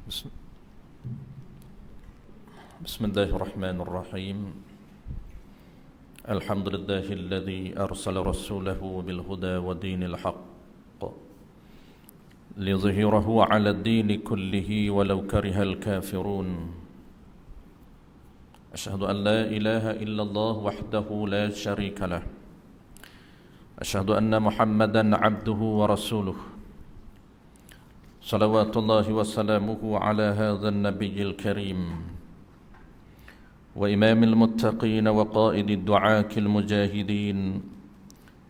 بسم بسم الله الرحمن الرحيم. الحمد لله الذي أرسل رسوله بالهدى ودين الحق ليظهره على الدين كله ولو كره الكافرون. أشهد أن لا إله إلا الله وحده لا شريك له. أشهد أن محمدا عبده ورسوله صلوات الله وسلامه على هذا النبي الكريم وإمام المتقين وقائد الدعاة المجاهدين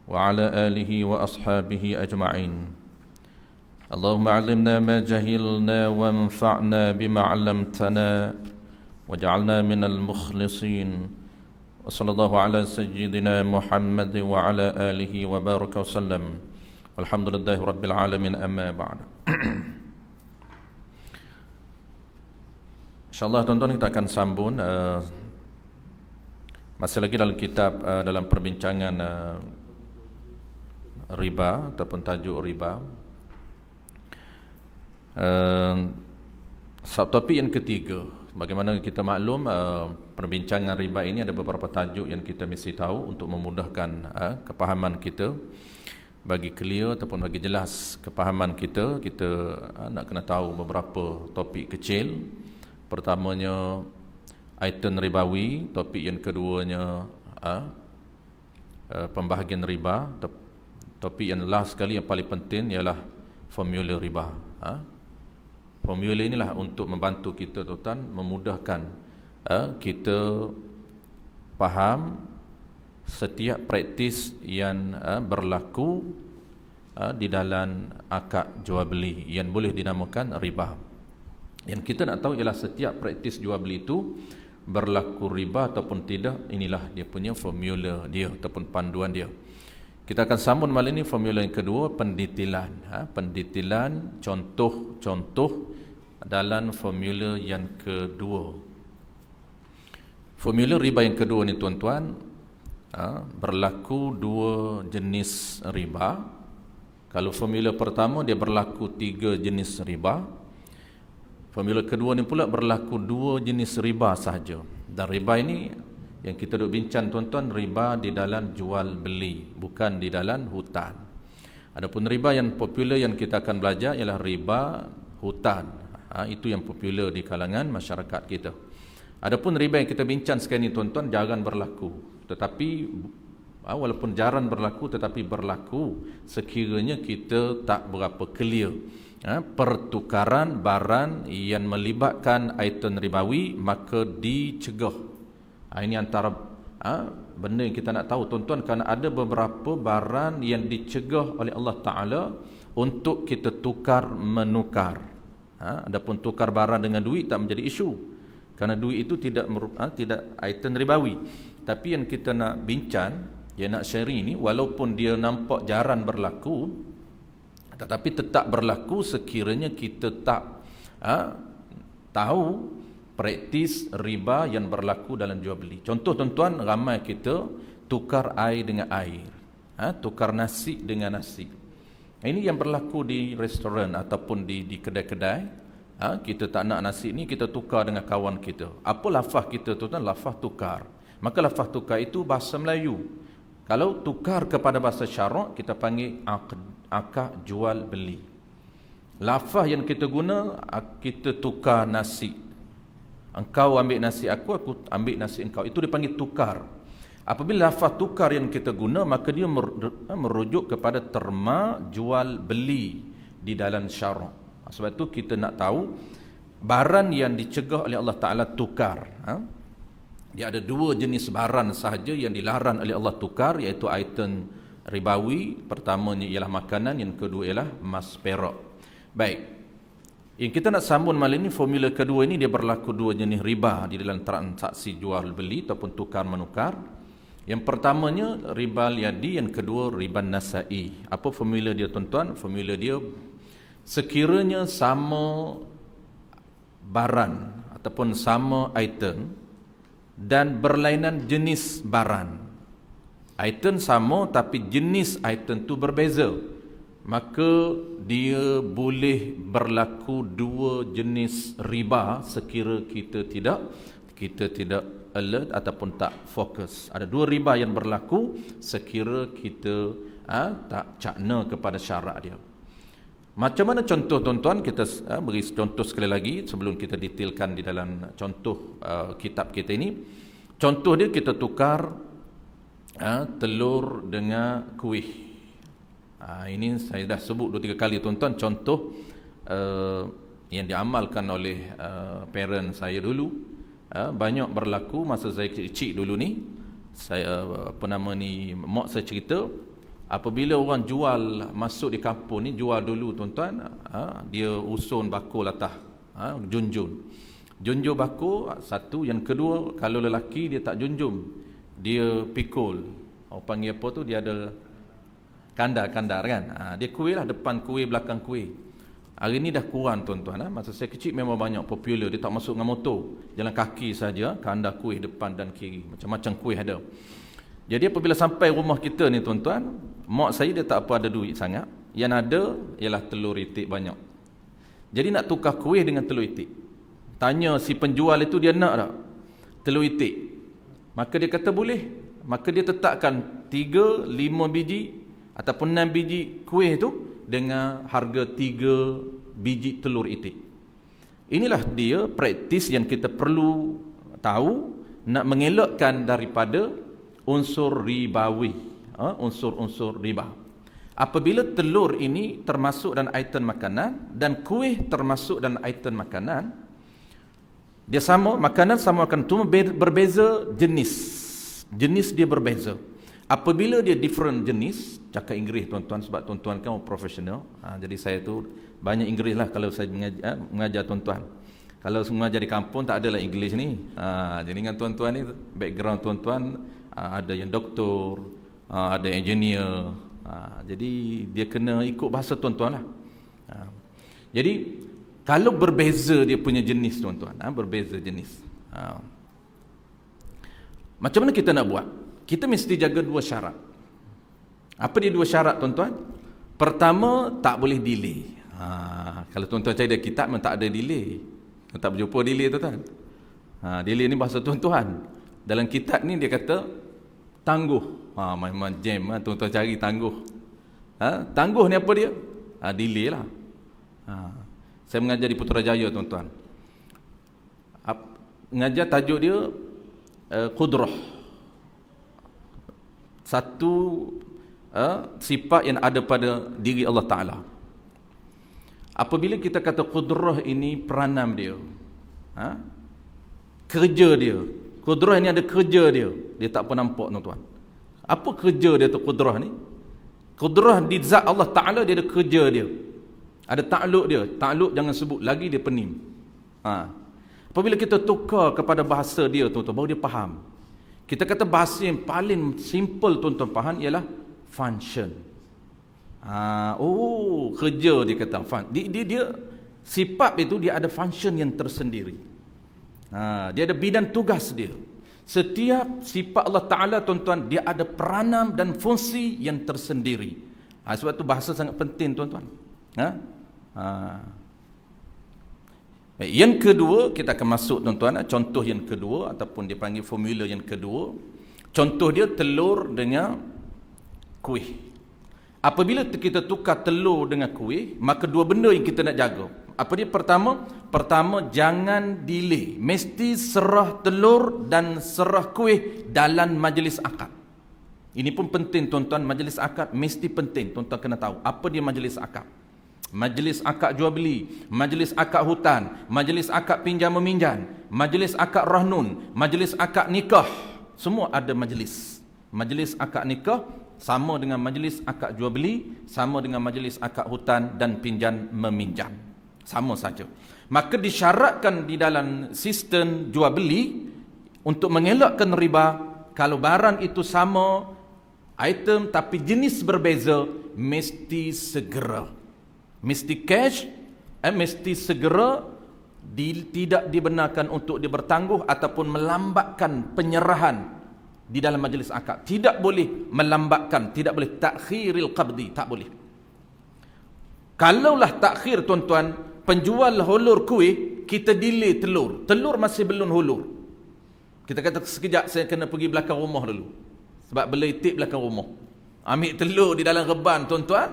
وعلى آله وأصحابه أجمعين. اللهم علمنا ما جهلنا وانفعنا بما علمتنا واجعلنا من المخلصين. وصلى الله على سيدنا محمد وعلى آله وبارك وسلم. والحمد لله رب العالمين. أما بعد. InsyaAllah tuan-tuan, kita akan sambung masih lagi dalam kitab dalam perbincangan riba ataupun tajuk riba. Subtopik yang ketiga, bagaimana kita maklum perbincangan riba ini ada beberapa tajuk yang kita mesti tahu untuk memudahkan kepahaman kita, bagi clear ataupun bagi jelas kepahaman kita. Kita nak kena tahu beberapa topik kecil. Pertamanya item ribawi, topik yang keduanya pembahagian riba, topik yang last sekali yang paling penting ialah formula riba. Formula inilah untuk membantu kita tuan, memudahkan kita faham setiap praktis yang berlaku di dalam akad jual beli yang boleh dinamakan riba. Yang kita nak tahu ialah setiap praktis jual beli itu berlaku riba ataupun tidak. Inilah dia punya formula dia ataupun panduan dia. Kita akan sambung malam ini formula yang kedua, pendetailan. Pendetailan contoh-contoh dalam formula yang kedua. Formula riba yang kedua ni tuan-tuan, berlaku dua jenis riba. Kalau formula pertama dia berlaku tiga jenis riba, formula kedua ni pula berlaku dua jenis riba sahaja. Dan riba ini yang kita duk bincang tuan-tuan, riba di dalam jual beli, bukan di dalam hutang. Adapun riba yang popular yang kita akan belajar ialah riba hutang. Itu yang popular di kalangan masyarakat kita. Adapun riba yang kita bincang sekarang ni tuan-tuan jarang berlaku. Tetapi walaupun jarang berlaku, tetapi berlaku sekiranya kita tak berapa clear pertukaran barang yang melibatkan item ribawi, maka dicegah. Ini antara benda yang kita nak tahu tuan-tuan, kerana ada beberapa barang yang dicegah oleh Allah Ta'ala untuk kita tukar menukar. Adapun tukar barang dengan duit tak menjadi isu, kerana duit itu tidak item ribawi. Tapi yang kita nak bincang, yang nak share ini, walaupun dia nampak jarang berlaku, tetapi tetap berlaku sekiranya kita tak tahu praktis riba yang berlaku dalam jual beli. Contoh tuan-tuan, ramai kita tukar air dengan air, tukar nasi dengan nasi. Ini yang berlaku di restoran ataupun di kedai-kedai. Kita tak nak nasi ni, kita tukar dengan kawan kita. Apa lafaz kita tuan-tuan? Lafaz tukar. Maka lafaz tukar itu bahasa Melayu. Kalau tukar kepada bahasa syarak, kita panggil akad jual beli. Lafaz yang kita guna, kita tukar nasi. Engkau ambil nasi aku ambil nasi engkau. Itu dipanggil tukar. Apabila lafaz tukar yang kita guna, maka dia merujuk kepada terma jual beli di dalam syarak. Sebab itu kita nak tahu barang yang dicegah oleh Allah Ta'ala tukar. Dia ada dua jenis barang sahaja yang dilarang oleh Allah tukar, iaitu item ribawi. Pertamanya ialah makanan, yang kedua ialah emas perak. Baik, yang kita nak sambung malam ini, formula kedua ini dia berlaku dua jenis riba di dalam transaksi jual beli ataupun tukar menukar. Yang pertamanya riba al-yadi, yang kedua riba nasai. Apa formula dia tuan-tuan? Formula dia, sekiranya sama barang ataupun sama item dan berlainan jenis barang. Item sama tapi jenis item tu berbeza. maka dia boleh berlaku dua jenis riba sekira kita tidak alert ataupun tak fokus. Ada dua riba yang berlaku sekira kita tak cakna kepada syarak dia. Macam mana contoh tuan-tuan? Kita beri contoh sekali lagi sebelum kita detailkan di dalam contoh kitab kita ini. Contoh dia, kita tukar telur dengan kuih. Ini saya dah sebut 2-3 kali tuan-tuan, contoh yang diamalkan oleh parent saya dulu. Banyak berlaku masa saya kecil dulu ni. Saya mak saya cerita, apabila orang jual masuk di kampung ni, jual dulu tuan-tuan, dia usun bakul atas, junjung bakul satu. Yang kedua, kalau lelaki dia tak junjung, dia pikul. Orang panggil apa tu, dia ada kandar kan. Dia kuih lah, depan kuih, belakang kuih. Hari ni dah kurang tuan-tuan. Masa saya kecil memang banyak popular. Dia tak masuk dengan motor, jalan kaki saja, kandar kuih depan dan kiri, macam-macam kuih ada. Jadi apabila sampai rumah kita ni tuan-tuan, mak saya dia tak apa ada duit sangat. Yang ada ialah telur itik banyak. Jadi nak tukar kuih dengan telur itik, tanya si penjual itu, dia nak tak telur itik? Maka dia kata boleh. Maka dia tetapkan 3, 5 biji ataupun 6 biji kuih tu dengan harga 3 biji telur itik. Inilah dia praktis yang kita perlu tahu nak mengelakkan daripada unsur ribawi, unsur-unsur riba. Apabila telur ini termasuk dalam item makanan dan kuih termasuk dalam item makanan, dia sama, makanan sama akan cuma berbeza jenis dia berbeza. Apabila dia different jenis, cakap Inggeris tuan-tuan, sebab tuan-tuan kan profesional, jadi saya tu banyak Inggeris lah kalau saya mengajar tuan-tuan. Kalau mengajar di kampung tak adalah Inggeris ni. Jadi dengan tuan-tuan ni, background tuan-tuan ada yang doktor, ada engineer, jadi dia kena ikut bahasa tuan-tuan lah. Jadi kalau berbeza dia punya jenis tuan-tuan, berbeza jenis, macam mana kita nak buat? Kita mesti jaga 2 syarat. Apa dia 2 syarat tuan-tuan? Pertama, tak boleh delay. Kalau tuan-tuan cari kitab memang tak ada delay. Tak berjumpa delay tuan-tuan. Delay ni bahasa tuan-tuan. Dalam kitab ni dia kata tangguh. Memang jam, tuan-tuan cari tangguh. Tangguh ni apa dia? Delay lah. Saya mengajar di Putrajaya tuan-tuan. Mengajar tajuk dia qudrah. Satu sifat yang ada pada diri Allah Ta'ala. Apabila kita kata qudrah ini peranam dia, kerja dia. Qudrah ini ada kerja dia. Dia tak pernah nampak tuan-tuan. Apa kerja dia tu qudrah ni? Qudrah di zat Allah Ta'ala, dia ada kerja dia. Ada takluk dia. Takluk jangan sebut lagi, dia pening. Apabila kita tukar kepada bahasa dia tuan-tuan, baru dia faham. Kita kata bahasa yang paling simple tuan-tuan faham ialah function. Kerja dia kata. Dia sifat itu dia ada function yang tersendiri. Dia ada bidang tugas dia. Setiap sifat Allah Ta'ala tuan-tuan, dia ada peranan dan fungsi yang tersendiri. Sebab tu bahasa sangat penting tuan-tuan. Yang kedua, kita akan masuk tuan-tuan, contoh yang kedua ataupun dia panggil formula yang kedua. Contoh dia telur dengan kuih. Apabila kita tukar telur dengan kuih, maka 2 benda yang kita nak jaga. Apa dia? Pertama, jangan delay. Mesti serah telur dan serah kuih dalam majlis akad. Ini pun penting tuan-tuan, majlis akad mesti penting. Tuan-tuan kena tahu apa dia majlis akad. Majlis akad jual beli, majlis akad hutan, majlis akad pinjam meminjam, majlis akad rahnun, majlis akad nikah, semua ada majlis. Majlis akad nikah sama dengan majlis akad jual beli, sama dengan majlis akad hutan dan pinjam meminjam, sama saja. Maka disyaratkan di dalam sistem jual beli untuk mengelakkan riba, kalau barang itu sama item tapi jenis berbeza, mesti segera, mesti cash, mesti segera, tidak dibenarkan untuk dia bertangguh ataupun melambatkan penyerahan di dalam majlis akad. Tidak boleh melambatkan, tidak boleh takhiril qabdi, tak boleh. Kalaulah takhir tuan-tuan, penjual hulur kuih, kita delay telur. Telur masih belum hulur. Kita kata sekejap saya kena pergi belakang rumah dulu. Sebab bela itik belakang rumah. Ambil telur di dalam reban tuan-tuan,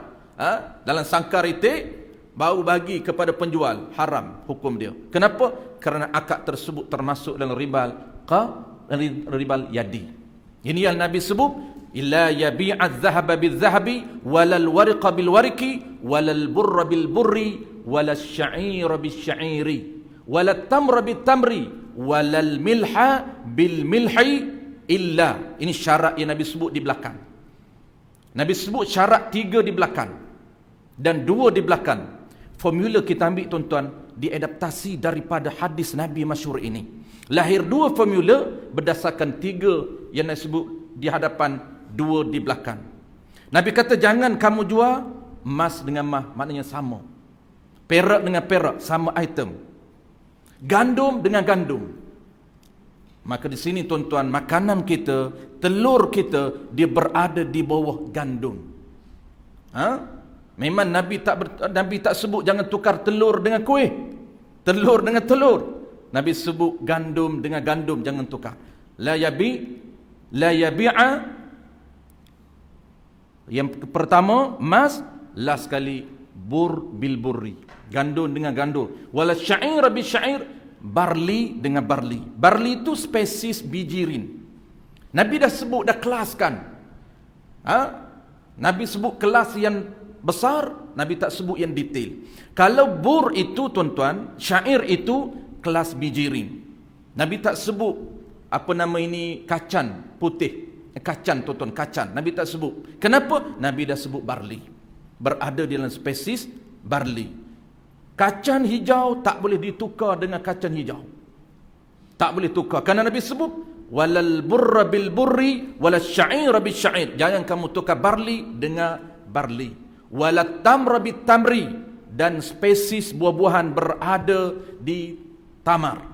dalam sangkar itik, baru bagi kepada penjual. Haram hukum dia. Kenapa? Kerana akad tersebut termasuk dalam ribal yadi. Ini yang Nabi sebut, illa yabi'adz zahaba bil-zahabi walal wariqa bil-wariqi walal burra bil-burri walal sya'ira bil-sya'iri walal tamra bil-tamri walal milha bil-milhi illa. Ini syarat yang Nabi sebut di belakang. Nabi sebut syarat 3 di belakang dan 2 di belakang. Formula kita ambil tuan-tuan diadaptasi daripada hadis Nabi masyhur ini. Lahir 2 formula berdasarkan 3 yang Nabi sebut di hadapan, 2 di belakang. Nabi kata jangan kamu jual emas dengan emas, maknanya sama. Perak dengan perak, sama item. Gandum dengan gandum. Maka di sini tuan-tuan, makanan kita, telur kita, dia berada di bawah gandum. Memang Nabi tak sebut jangan tukar telur dengan kuih, telur dengan telur. Nabi sebut gandum dengan gandum, jangan tukar. La yabi'a. Yang pertama emas, last sekali bur bil burri, gandum dengan gandum. Wala sya'ir bil sya'ir, barley dengan barley. Barley itu spesies bijirin. Nabi dah sebut, dah kelaskan. Nabi sebut kelas yang besar, Nabi tak sebut yang detail. Kalau bur itu tuan-tuan, syair itu kelas bijirin. Nabi tak sebut apa nama ini, kacan putih. Kacan tuan-tuan, kacan. Nabi tak sebut. Kenapa? Nabi dah sebut barley. Berada di dalam spesies barley. Kacan hijau tak boleh ditukar dengan kacan hijau. Tak boleh tukar. Kerana Nabi sebut walal burra bil burri walal sya'ira bil sya'ir. Jangan kamu tukar barley dengan barley. Walat tamra bit tamri, dan spesies buah-buahan berada di tamar.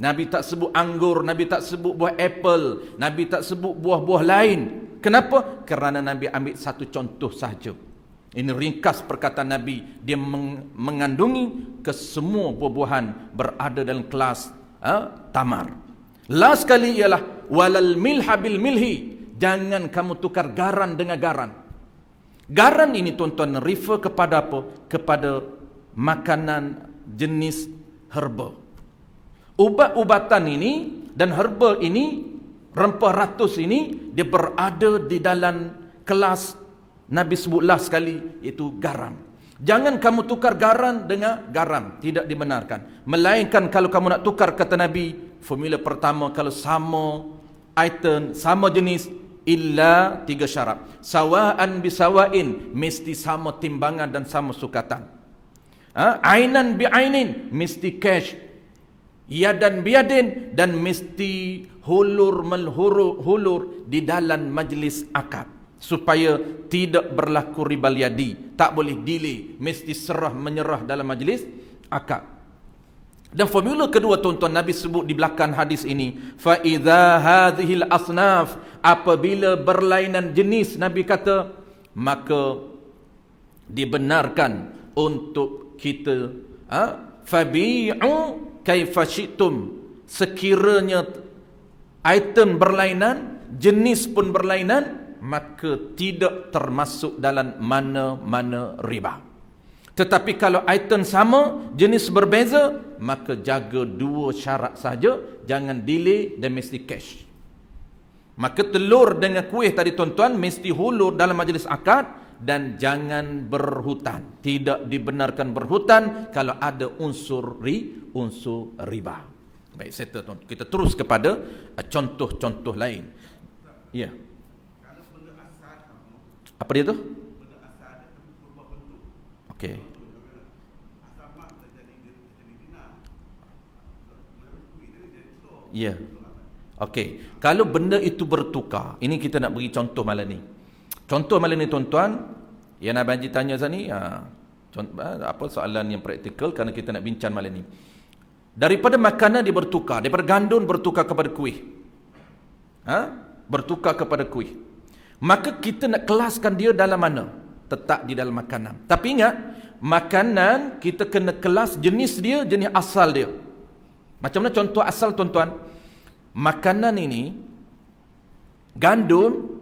Nabi tak sebut anggur, Nabi tak sebut buah apple, Nabi tak sebut buah-buah lain. Kenapa? Kerana Nabi ambil satu contoh sahaja. Ini ringkas perkataan Nabi. Dia mengandungi kesemua buah-buahan berada dalam kelas tamar. Last sekali ialah walal milha bil milhi. Jangan kamu tukar garam dengan garam. Garam ini tuan-tuan refer kepada apa? Kepada makanan jenis herba. Ubat-ubatan ini dan herba ini, rempah ratus ini, dia berada di dalam kelas Nabi sebutlah sekali, iaitu garam. Jangan kamu tukar garam dengan garam, tidak dibenarkan. Melainkan kalau kamu nak tukar, kata Nabi, formula pertama, kalau sama item, sama jenis, illa 3 syarat. Sawa'an bisawain, mesti sama timbangan dan sama sukatan. Ainan bi'ainin, mesti cash. Yadan biadin, dan mesti hulur melhulur di dalam majlis akad, supaya tidak berlaku ribal yadi. Tak boleh delay, mesti serah menyerah dalam majlis akad. Dan formula kedua tuan-tuan, Nabi sebut di belakang hadis ini, fa idza hadhil asnaf, apabila berlainan jenis, Nabi kata, maka dibenarkan untuk kita fabi'u kaifa syi'tum, sekiranya item berlainan, jenis pun berlainan, maka tidak termasuk dalam mana-mana riba. Tetapi kalau item sama, jenis berbeza, maka jaga 2 syarat saja, jangan delay dan mesti cash. Maka telur dengan kuih tadi tuan-tuan mesti hulur dalam majlis akad, dan jangan berhutang. Tidak dibenarkan berhutang kalau ada unsur riba. Baik, settle tuan. Kita terus kepada contoh-contoh lain. Ya. Kalau benda asal, apa dia tu? Benda asal ada berubah bentuk. Okey. Asal mak jadi dinar. Ya. Okey. Kalau benda itu bertukar, ini kita nak bagi contoh malam ni. Contoh malam ni tuan-tuan, yang Abang Haji tanya tadi, apa soalan yang praktikal, kerana kita nak bincang malam ni. Daripada makanan dia bertukar, daripada gandum bertukar kepada kuih. Bertukar kepada kuih. Maka kita nak kelaskan dia dalam mana? tetap di dalam makanan. Tapi ingat, makanan kita kena kelas jenis dia, jenis asal dia. Macam mana contoh asal tuan-tuan? Makanan ini, gandum,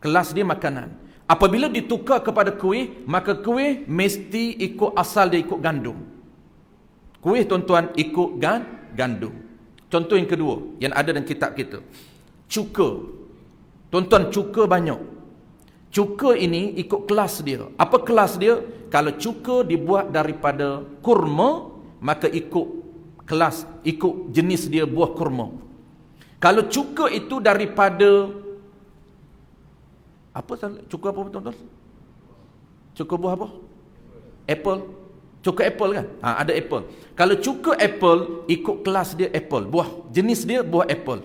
kelas dia makanan. Apabila ditukar kepada kuih, maka kuih mesti ikut asal dia, ikut gandum. Kuih tuan-tuan ikut gandum. Contoh yang kedua, yang ada dalam kitab kita. Cuka. Tuan-tuan, cuka banyak. Cuka ini ikut kelas dia. Apa kelas dia? Kalau cuka dibuat daripada kurma, maka ikut kelas, ikut jenis dia buah kurma. Kalau cuka itu daripada cuka apa tuan-tuan? Cuka buah apa? Apple. Cuka apple kan? Ada apple. Kalau cuka apple, ikut kelas dia apple. Buah, jenis dia buah apple.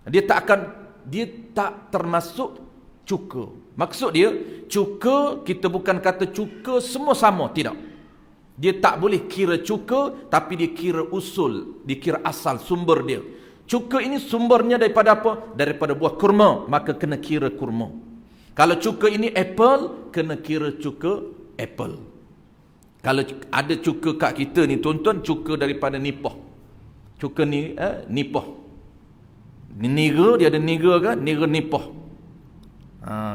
Dia tak termasuk cuka. Maksud dia, cuka kita bukan kata cuka semua sama, tidak. Dia tak boleh kira cuka, tapi dia kira usul, dia kira asal, sumber dia. Cuka ini sumbernya daripada apa? Daripada buah kurma, maka kena kira kurma. Kalau cuka ini apple, kena kira cuka apple. Kalau ada cuka kat kita ni tuan-tuan, cuka daripada nipah. Cuka ni nipah. Niga, dia ada niga kan? Niga nipah.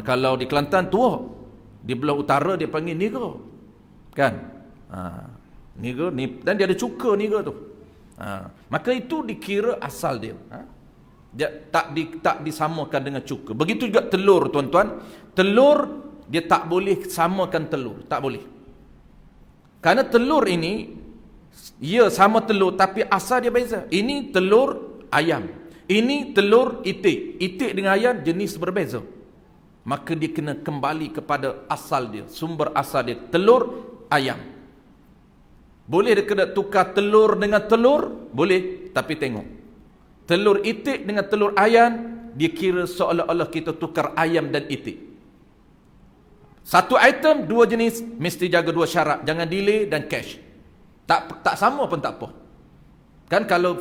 Kalau di Kelantan tua, di belah utara dia panggil niga, kan? Niga, dan dia ada cuka niga tu. Maka itu dikira asal dia. Dia tak disamakan dengan cuka. Begitu juga telur tuan-tuan. Telur dia tak boleh samakan telur, tak boleh. Karena telur ini, ya sama telur tapi asal dia beza. Ini telur ayam, ini telur itik. Itik dengan ayam jenis berbeza. Maka dia kena kembali kepada asal dia, sumber asal dia, telur ayam. Boleh dia kena tukar telur dengan telur? Boleh, tapi tengok. Telur itik dengan telur ayam, dia kira seolah-olah kita tukar ayam dan itik. Satu item, dua jenis, mesti jaga dua syarat. Jangan delay dan cash. Tak sama pun tak apa. Kan kalau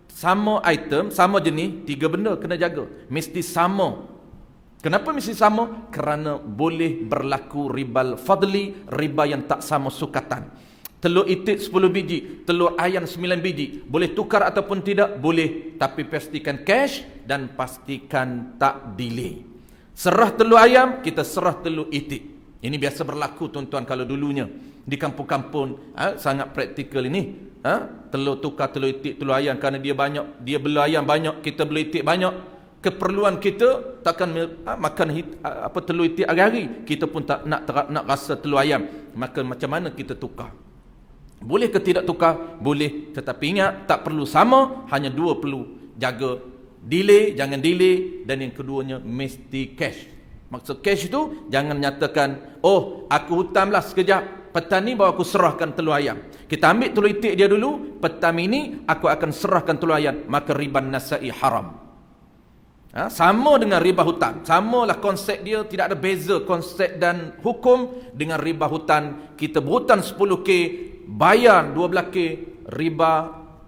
sama item, sama jenis, tiga benda kena jaga. Mesti sama. Kenapa mesti sama? Kerana boleh berlaku ribal fadli, riba yang tak sama sukatan. Telur itik 10 biji, telur ayam 9 biji. Boleh tukar ataupun tidak? Boleh. Tapi pastikan cash dan pastikan tak delay. Serah telur ayam, kita serah telur itik. Ini biasa berlaku tuan-tuan kalau dulunya. Di kampung-kampung sangat praktikal ini. Telur tukar telur itik, telur ayam. Kerana dia banyak, dia bela ayam banyak, kita bela itik banyak. Keperluan kita takkan makan telur itik hari-hari. Kita pun tak nak rasa telur ayam. Maka macam mana kita tukar? Boleh ke tidak tukar? Boleh. Tetapi ingat, tak perlu sama. Hanya dua perlu jaga. Delay, jangan delay. Dan yang keduanya, mesti cash. Maksud cash itu, jangan nyatakan, oh, aku hutamlah sekejap. Petang ni baru aku serahkan telur ayam. Kita ambil telur itik dia dulu. Petang ini, aku akan serahkan telur ayam. Maka riban nasai haram. Sama dengan riba hutan. Samalah konsep dia, tidak ada beza konsep dan hukum dengan riba hutan. Kita berhutang 10K, bayar 12K, riba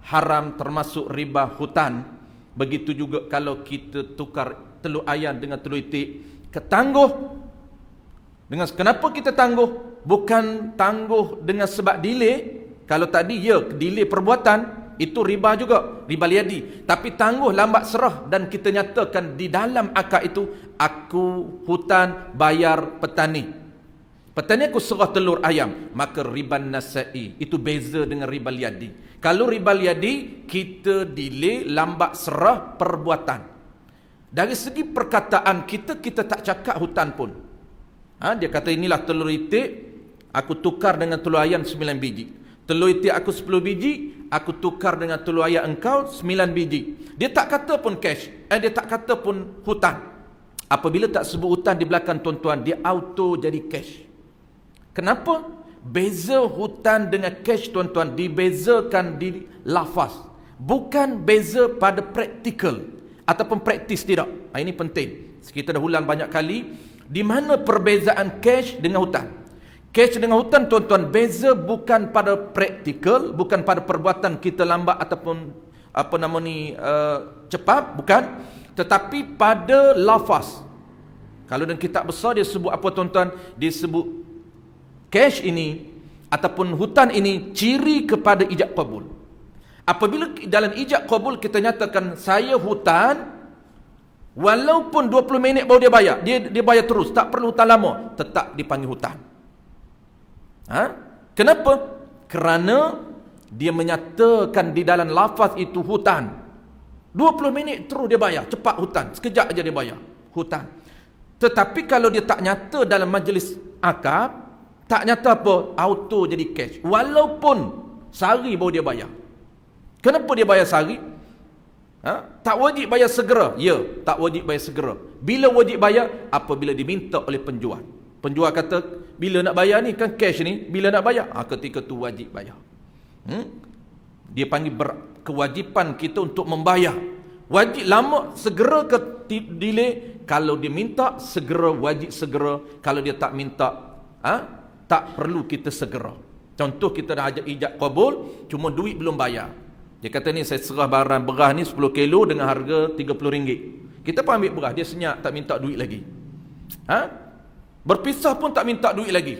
haram termasuk riba hutan. Begitu juga kalau kita tukar telur ayam dengan telur itik, ketangguh. Kenapa kita tangguh? Bukan tangguh dengan sebab delay. Kalau tadi ya delay perbuatan, itu riba juga, riba liadi. Tapi tangguh lambat serah dan kita nyatakan di dalam akad itu, aku hutan bayar petani. Petani aku serah telur ayam, maka riba nasai. Itu beza dengan riba liadi. Kalau riba liadi, kita delay lambat serah perbuatan. Dari segi perkataan kita tak cakap hutan pun. Dia kata inilah telur itik, aku tukar dengan telur ayam 9 biji. Telur itik aku 10 biji, aku tukar dengan telur ayam engkau 9 biji. Dia tak kata pun cash. Dia tak kata pun hutan. Apabila tak sebut hutan di belakang tuan-tuan, dia auto jadi cash. Kenapa? Beza hutan dengan cash tuan-tuan dibezakan di lafaz. Bukan beza pada praktikal ataupun praktis, tidak. Ini penting. Kita dah ulang banyak kali. Di mana perbezaan cash dengan hutan? Cash dengan hutan tuan-tuan, beza bukan pada praktikal, bukan pada perbuatan kita lambat ataupun cepat, bukan, tetapi pada lafaz. Kalau dalam kitab besar dia sebut apa tuan-tuan? Dia sebut cash ini ataupun hutan ini ciri kepada ijab qabul. Apabila dalam ijab qabul kita nyatakan saya hutan, walaupun 20 minit baru dia bayar, dia bayar terus, tak perlu hutan lama, tetap dipanggil hutan. Kenapa? Kerana dia menyatakan di dalam lafaz itu hutan. 20 minit terus dia bayar, cepat hutan, sekejap aja dia bayar, hutan. Tetapi kalau dia tak nyata dalam majlis akad, tak nyata apa, auto jadi cash. Walaupun sehari baru dia bayar. Kenapa dia bayar sehari? Tak wajib bayar segera. Ya, tak wajib bayar segera. Bila wajib bayar? Apabila diminta oleh penjual. Penjual kata, bila nak bayar ni, kan cash ni, bila nak bayar? Ketika tu wajib bayar. Dia panggil kewajipan kita untuk membayar. Wajib lama, segera ke delay? Kalau dia minta, segera, wajib segera. Kalau dia tak minta, tak perlu kita segera. Contoh kita dah ajak ijab qabul, cuma duit belum bayar. Dia kata ni saya serah barang beras ni 10 kilo dengan harga RM30. Kita pun ambil beras, dia senyap, tak minta duit lagi. Berpisah pun tak minta duit lagi.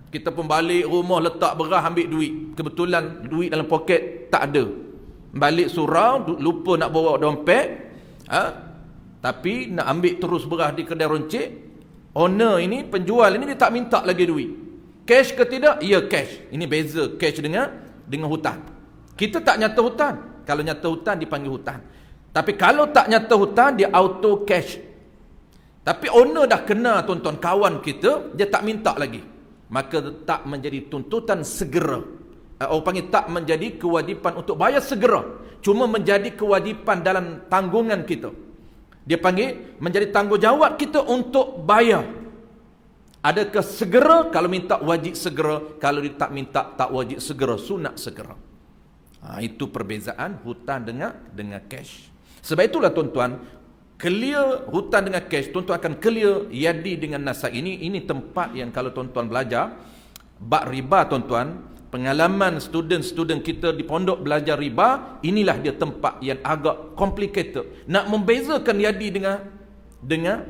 Kita pun balik rumah letak beras, ambil duit. Kebetulan duit dalam poket tak ada. Balik surau, lupa nak bawa dompet. Tapi nak ambil terus beras di kedai roncik. Owner ini, penjual ini dia tak minta lagi duit. Cash ke tidak? Ya, cash. Ini beza cash dengan hutan. Kita tak nyata hutan. Kalau nyata hutan dipanggil hutan. Tapi kalau tak nyata hutan, dia auto cash. Tapi owner dah kena tuan-tuan, kawan kita, dia tak minta lagi. Maka tak menjadi tuntutan segera. Orang panggil tak menjadi kewajipan untuk bayar segera. Cuma menjadi kewajipan dalam tanggungan kita. Dia panggil menjadi tanggungjawab kita untuk bayar. Adakah segera? Kalau minta wajib segera. Kalau dia tak minta, tak wajib segera. Sunat segera. Itu perbezaan hutan dengan cash. Sebab itulah tuan-tuan, clear hutan dengan cash, tuan-tuan akan clear yadi dengan nasa. Ini tempat yang kalau tuan-tuan belajar bab riba, tuan-tuan, pengalaman student-student kita di pondok belajar riba, inilah dia tempat yang agak complicated. Nak membezakan yadi dengan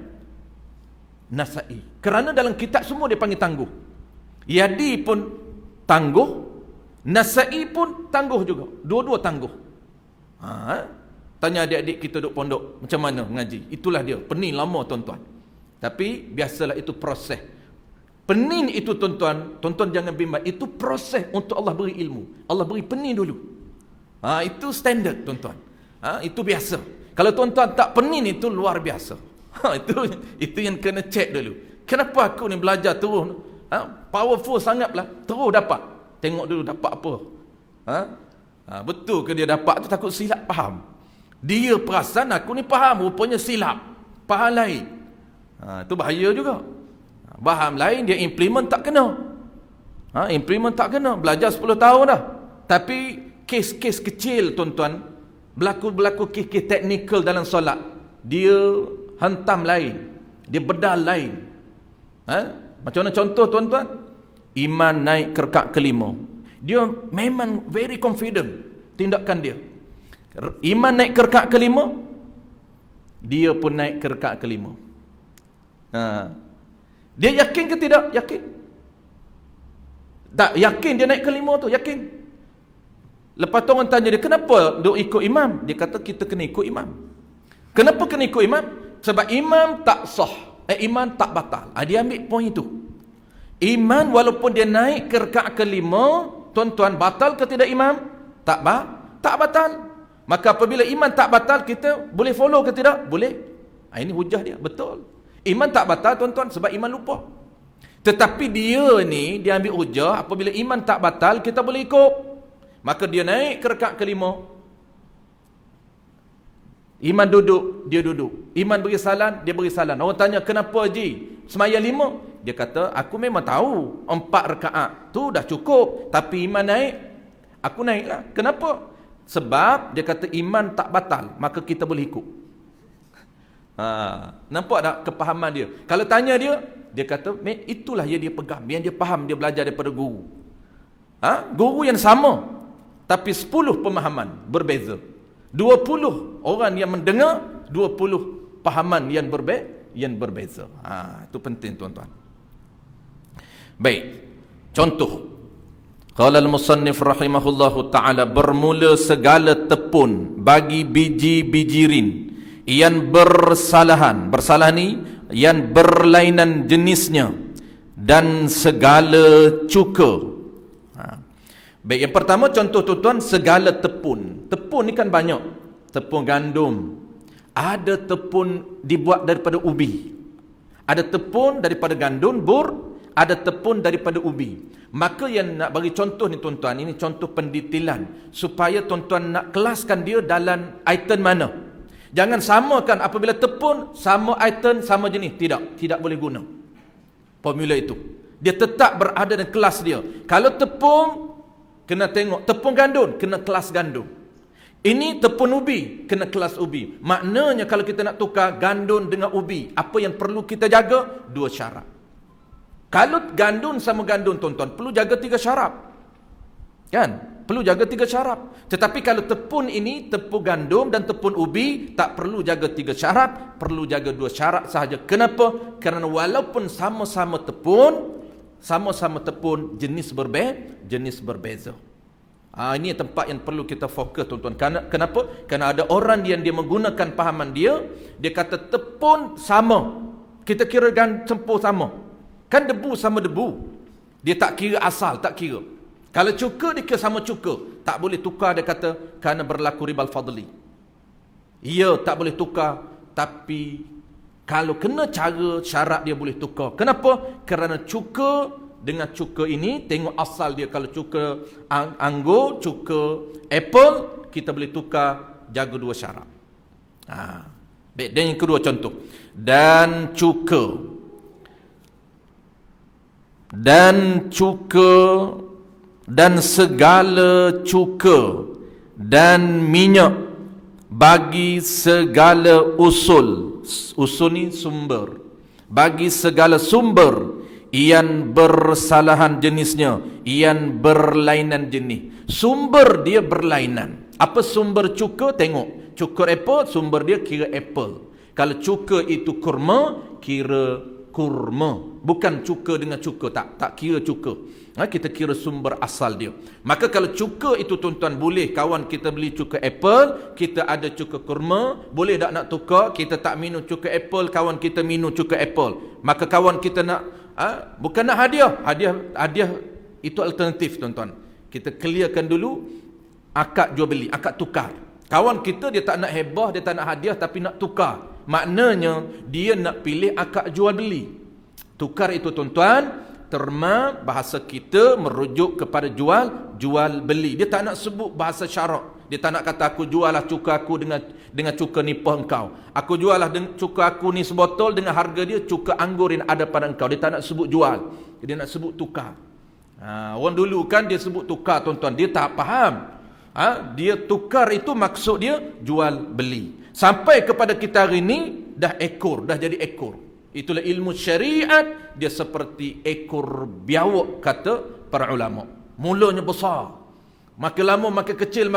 nasai. Kerana dalam kitab semua dia panggil tangguh. Yadi pun tangguh, nasai pun tangguh juga. Dua-dua tangguh. Tanya adik-adik kita duduk pondok, macam mana mengaji? Itulah dia, pening lama tuan-tuan. Tapi biasalah itu proses. Pening itu tuan-tuan, tuan-tuan jangan bimbang. Itu proses untuk Allah beri ilmu. Allah beri pening dulu. Itu standard tuan-tuan. Itu biasa. Kalau tuan-tuan tak pening itu luar biasa. Itu yang kena cek dulu. Kenapa aku ni belajar terus? Powerful sangatlah, terus dapat. Tengok dulu dapat apa. Betul ke dia dapat tu, takut silap faham. Dia perasan aku ni faham, rupanya silap. Faham lain. Itu bahaya juga. Faham lain, dia implement tak kena. Implement tak kena. Belajar 10 tahun dah. Tapi kes-kes kecil tuan-tuan, berlaku kes-kes teknikal dalam solat, dia hantam lain. Dia bedal lain. Macam mana contoh tuan-tuan? Iman naik ke rakaat kelima. Dia memang very confident tindakan dia. Iman naik ke rakaat kelima, dia pun naik ke rakaat kelima. Dia yakin ke tidak? Yakin. Tak yakin dia naik kelima tu, yakin. Lepas tu orang tanya dia, kenapa duk ikut imam? Dia kata kita kena ikut imam. Kenapa kena ikut imam? Sebab imam tak sah. Iman tak batal. Dia ambil poin itu. Iman walaupun dia naik ke rakaat kelima, tuan-tuan, batal ke tidak imam? Tak batal. Maka apabila iman tak batal, kita boleh follow ke tidak? Boleh. Ini hujah dia, betul. Iman tak batal tuan-tuan sebab iman lupa. Tetapi dia ni, dia ambil hujah, apabila iman tak batal, kita boleh ikut. Maka dia naik ke rakaat kelima. Iman duduk, dia duduk. Iman beri salam, dia beri salam. Orang tanya, kenapa Haji? Semaya 5? Dia kata, aku memang tahu 4 rakaat tu dah cukup. Tapi iman naik, aku naiklah. Kenapa? Sebab dia kata iman tak batal, maka kita boleh ikut. Nampak tak kepahaman dia? Kalau tanya dia kata, itulah yang dia pegang, yang dia faham, dia belajar daripada guru. Guru yang sama, tapi 10 pemahaman berbeza. 20 orang yang mendengar, 20 pahaman yang yang berbeza. Itu penting tuan-tuan. Baik. Contoh. Qala al-musannif rahimahullahu ta'ala, bermula segala tepun bagi biji-bijirin yang bersalahan ni yang berlainan jenisnya dan segala cuka. Baik, yang pertama contoh tuan-tuan, segala tepun. Tepun ni kan banyak. Tepun gandum. Ada tepun dibuat daripada ubi. Ada tepun daripada gandum, bur. Ada tepun daripada ubi. Maka yang nak bagi contoh ni tuan-tuan, ini contoh pendetailan supaya tuan-tuan nak kelaskan dia dalam item mana. Jangan samakan apabila tepun sama item sama jenis, tidak boleh guna formula itu. Dia tetap berada dalam kelas dia. Kalau tepung kena tengok tepung gandum, kena kelas gandum. Ini tepung ubi, kena kelas ubi. Maknanya kalau kita nak tukar gandum dengan ubi, apa yang perlu kita jaga? 2 syarat. Kalau gandum sama gandum tuan-tuan, perlu jaga 3 syarat. Kan? Perlu jaga 3 syarat. Tetapi kalau tepung ini, tepung gandum dan tepung ubi, tak perlu jaga 3 syarat, perlu jaga 2 syarat sahaja. Kenapa? Kerana walaupun sama-sama tepung, jenis berbeza. Ini tempat yang perlu kita fokus tuan-tuan. Kenapa? Kerana ada orang yang dia menggunakan pahaman dia kata tepung sama. Kita kira tempur sama. Kan debu sama debu. Dia tak kira asal, tak kira. Kalau cuka, dia kira sama cuka. Tak boleh tukar, dia kata, kerana berlaku ribal fadli. Ya, tak boleh tukar. Tapi, kalau kena cara, syarat dia boleh tukar. Kenapa? Kerana cuka dengan cuka ini, tengok asal dia. Kalau cuka anggur, cuka apple, kita boleh tukar, jaga 2 syarat. Baik, dan yang kedua contoh. Dan cuka dan segala cuka dan minyak bagi segala usul ni sumber, bagi segala sumber yang bersalahan jenisnya, yang berlainan jenis. Sumber dia berlainan. Apa sumber cuka? Tengok, cuka apple, sumber dia kira apple. Kalau cuka itu kurma, kira kurma. Bukan cuka dengan cuka, tak kira cuka. Kita kira sumber asal dia. Maka kalau cuka itu tuan-tuan, boleh kawan kita beli cuka apple, kita ada cuka kurma, boleh tak nak tukar? Kita tak minum cuka apple, kawan kita minum cuka apple. Maka kawan kita nak bukan nak hadiah itu alternatif tuan-tuan. Kita clearkan dulu akad jual beli, akad tukar. Kawan kita dia tak nak hebah, dia tak nak hadiah, tapi nak tukar. Maknanya dia nak pilih akad jual beli. Tukar itu tuan-tuan, terma bahasa kita merujuk kepada jual beli. Dia tak nak sebut bahasa syarak. Dia tak nak kata aku jual lah cuka aku dengan cuka nipah engkau. Aku jual lah cuka aku ni sebotol dengan harga dia cuka anggur yang ada pada engkau. Dia tak nak sebut jual. Dia nak sebut tukar. Orang dulu kan dia sebut tukar tuan-tuan. Dia tak faham. Dia tukar itu maksud dia jual beli. Sampai kepada kita hari ini dah jadi ekor. Itulah ilmu syariat, dia seperti ekor biawak kata para ulama. Mulanya besar. Makin lama makin kecil,